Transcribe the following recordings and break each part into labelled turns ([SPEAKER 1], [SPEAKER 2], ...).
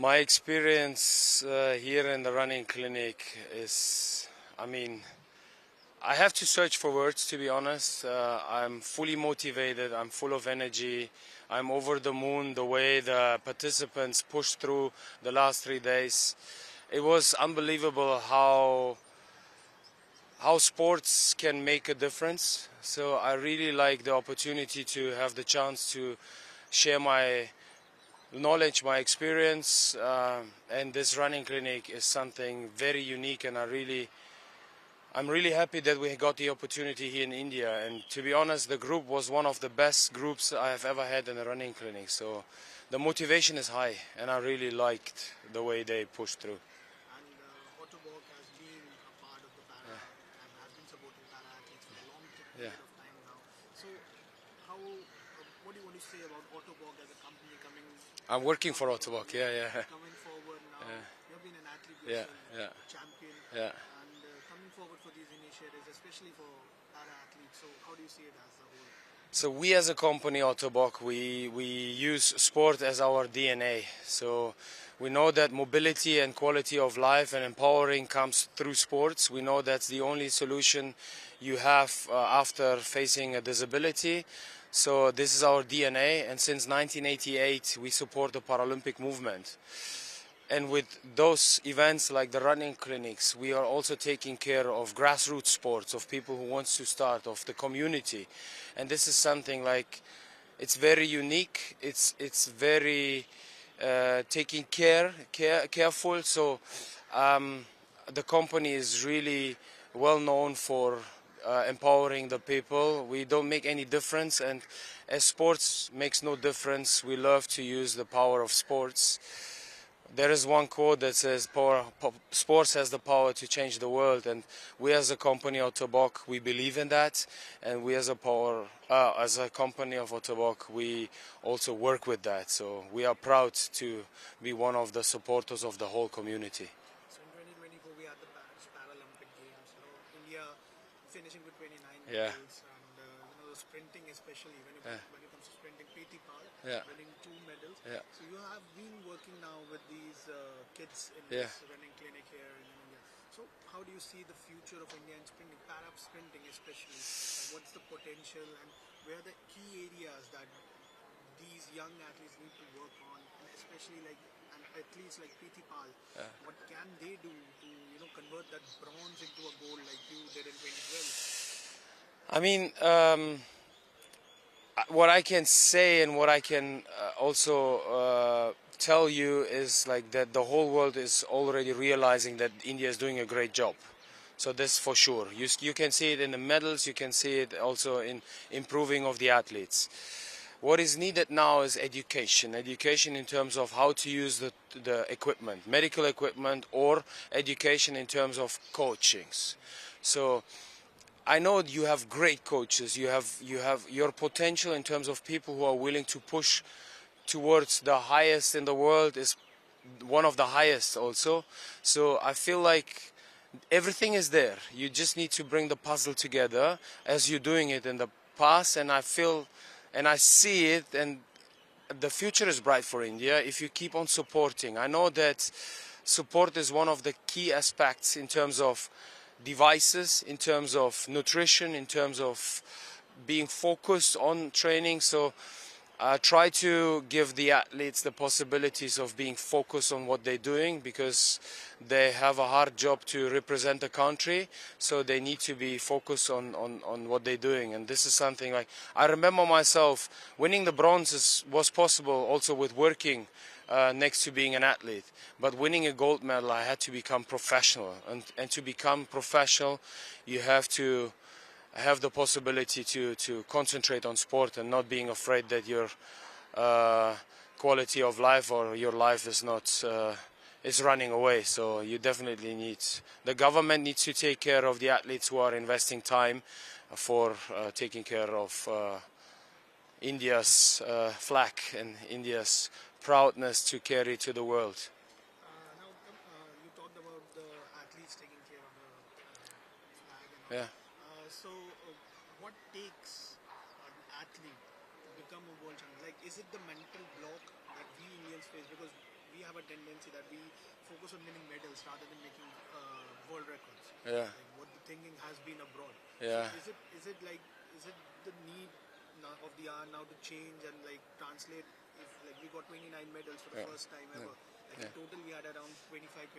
[SPEAKER 1] My experience here in the running clinic is, I have to search for words, to be honest. I'm fully motivated, I'm full of energy, I'm over the moon the way the participants pushed through the last 3 days. It was unbelievable how sports can make a difference. So I really like the opportunity to have the chance to share my knowledge, my experience, and this running clinic is something very unique, and I'm really happy that we got the opportunity here in India. And to be honest, the group was one of the best groups I have ever had in a running clinic. So the motivation is high, and I really liked the way they pushed through.
[SPEAKER 2] And Popow has been a part of the para and has been supporting para athletes for a long period of time now. So how, what do you want to say about Popow as a company coming?
[SPEAKER 1] I'm working for Popow, yeah.
[SPEAKER 2] Coming forward now, you've been an athlete yourself, champion, and coming forward for these initiatives, especially for para athletes. So how do you see it as a whole?
[SPEAKER 1] So we as a company, Autoboc, we use sport as our DNA. So we know that mobility and quality of life and empowering comes through sports. We know that's the only solution you have after facing a disability. So this is our DNA, and since 1988 we support the Paralympic movement. And with those events like the running clinics, we are also taking care of grassroots sports, of people who want to start, of the community. And this is something like, it's very unique, it's very taking careful. So the company is really well known for empowering the people. We don't make any difference, and as sports makes no difference, we love to use the power of sports. There is one quote that says, sports has the power to change the world, and we as a company Autoboc, we believe in that, and we as a company of Autoboc, we also work with that. So we are proud to be one of the supporters of the whole community.
[SPEAKER 2] So in 2024 we had the Paralympic Games, India finishing with 29
[SPEAKER 1] Yeah.
[SPEAKER 2] medals, and the sprinting especially, when it comes to sprinting, PTI winning 2 medals. So you have been working now with these kids in this running clinic here in India. So how do you see the future of India in sprinting, para sprinting especially? What's the potential, and where are the key areas that these young athletes need to work on, and especially like athletes like PTI, what can they do to convert that bronze into a gold like you did in 2012?
[SPEAKER 1] What I can say and what I can also tell you is like that the whole world is already realizing that India is doing a great job. So this for sure. You can see it in the medals, you can see it also in improving of the athletes. What is needed now is education in terms of how to use the equipment, medical equipment, or education in terms of coachings. So I know you have great coaches, you have your potential in terms of people who are willing to push towards the highest in the world is one of the highest also. So I feel like everything is there. You just need to bring the puzzle together as you're doing it in the past, and I feel and I see it, and the future is bright for India if you keep on supporting. I know that support is one of the key aspects in terms of devices, in terms of nutrition, in terms of being focused on training. So try to give the athletes the possibilities of being focused on what they're doing, because they have a hard job to represent the country, so they need to be focused on what they're doing. And this is something like, I remember myself winning the bronze was possible also with working next to being an athlete, but winning a gold medal, I had to become professional, and to become professional you have to have the possibility to concentrate on sport and not being afraid that your quality of life or your life is not is running away. So you definitely need, the government needs to take care of the athletes who are investing time for taking care of India's flag and India's proudness to carry to the world.
[SPEAKER 2] Now, you talked about the athletes taking care of the flag and all.
[SPEAKER 1] Yeah.
[SPEAKER 2] So, what takes an athlete to become a world champion? Like, is it the mental block that we Indians face? Because we have a tendency that we focus on winning medals rather than making world records.
[SPEAKER 1] Yeah.
[SPEAKER 2] Like what the thinking has been abroad.
[SPEAKER 1] Yeah.
[SPEAKER 2] So is it the need now of the hour now to change and like translate? If like we got 29 medals for the first time ever. Like in total we had around 26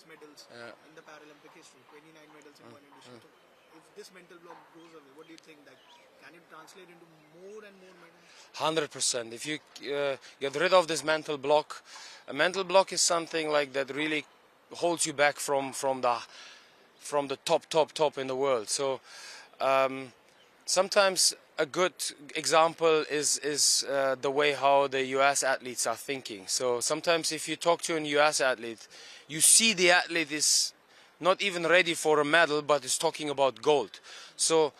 [SPEAKER 2] medals in the Paralympic history. 29 medals in one edition. So if this mental block goes away, what do you think? Like, can it translate into more and more medals?
[SPEAKER 1] 100%. If you get rid of this mental block, a mental block is something like that really holds you back from the top in the world. So sometimes a good example is the way how the US athletes are thinking. So sometimes if you talk to a US athlete, you see the athlete is not even ready for a medal, but is talking about gold. So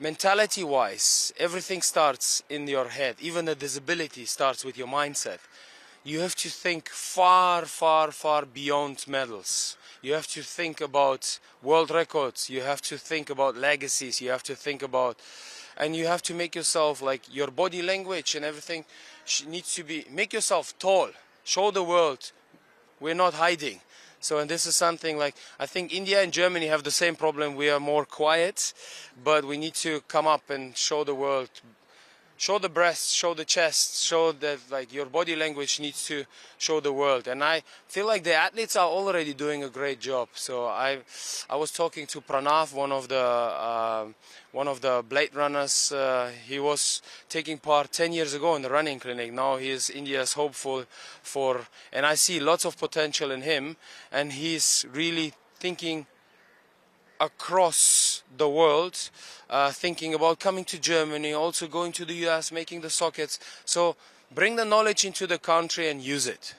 [SPEAKER 1] mentality wise, everything starts in your head. Even the disability starts with your mindset. You have to think far beyond medals. You have to think about world records. You have to think about legacies. You have to think about, and you have to make yourself, like, your body language and everything needs to be, make yourself tall. Show the world we're not hiding. So, and this is something like, I think India and Germany have the same problem. We are more quiet, but we need to come up and show the world. Show the breast, show the chest, show that, like, your body language needs to show the world. And I feel like the athletes are already doing a great job. So I was talking to Pranav, one of the blade runners. He was taking part 10 years ago in the running clinic. Now he is India's hopeful for, and I see lots of potential in him. And he's really thinking across the world, thinking about coming to Germany, also going to the US, making the sockets. So bring the knowledge into the country and use it.